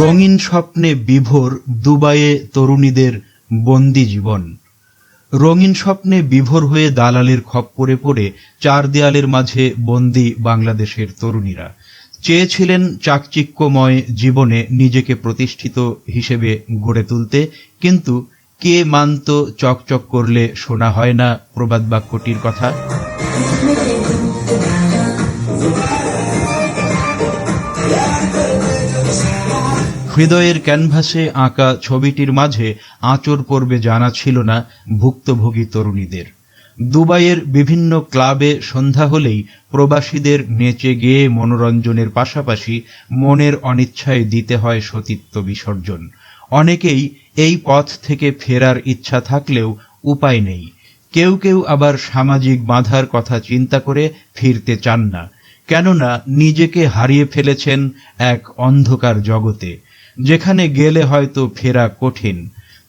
রঙিন স্বপ্নে বিভোর দুবাইয়ে তরুণীদের বন্দি জীবন। রঙিন স্বপ্নে বিভোর হয়ে দালালের খপ্পরে পড়ে চার দেয়ালের মাঝে বন্দি বাংলাদেশের তরুণীরা। চেয়েছিলেন চাকচিক্যময় জীবনে নিজেকে প্রতিষ্ঠিত হিসেবে গড়ে তুলতে, কিন্তু কে মানত চকচক করলে শোনা হয় না প্রবাদ বাক্যটির কথা। হৃদয়ের ক্যানভাসে আঁকা ছবিটির মাঝে আঁচড় পড়বে জানা ছিল না ভুক্তভোগী তরুণীদের। দুবাইয়ের বিভিন্ন ক্লাবে সন্ধ্যা হলেই প্রবাসীদের নেচে গেয়ে মনোরঞ্জনের পাশাপাশি মনের অনিচ্ছায় দিতে হয় সতীত্ব বিসর্জন। অনেকেই এই পথ থেকে ফেরার ইচ্ছা থাকলেও উপায় নেই। কেউ কেউ আবার সামাজিক বাধার কথা চিন্তা করে ফিরতে চান না, কেননা নিজেকে হারিয়ে ফেলেছেন এক অন্ধকার জগতে, যেখানে গেলে হয়তো ফেরা কঠিন।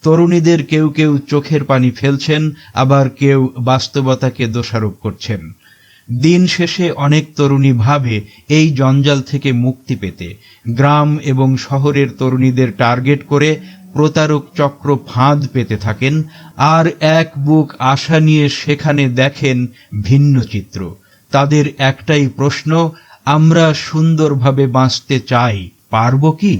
তরুণীদের কেউ কেউ চোখের পানি ফেলছেন, আবার কেউ বাস্তবতাকে দোষারোপ করছেন। দিন শেষে অনেক তরুণী ভাবে এই জঞ্জাল থেকে মুক্তি পেতে গ্রাম এবং শহরের তরুণীদের টার্গেট করে প্রতারক চক্র ফাঁদ পেতে থাকেন, আর এক বুক আশা নিয়ে সেখানে দেখেন ভিন্ন চিত্র। তাদের একটাই প্রশ্ন, আমরা সুন্দরভাবে বাঁচতে চাই, পারবো কি?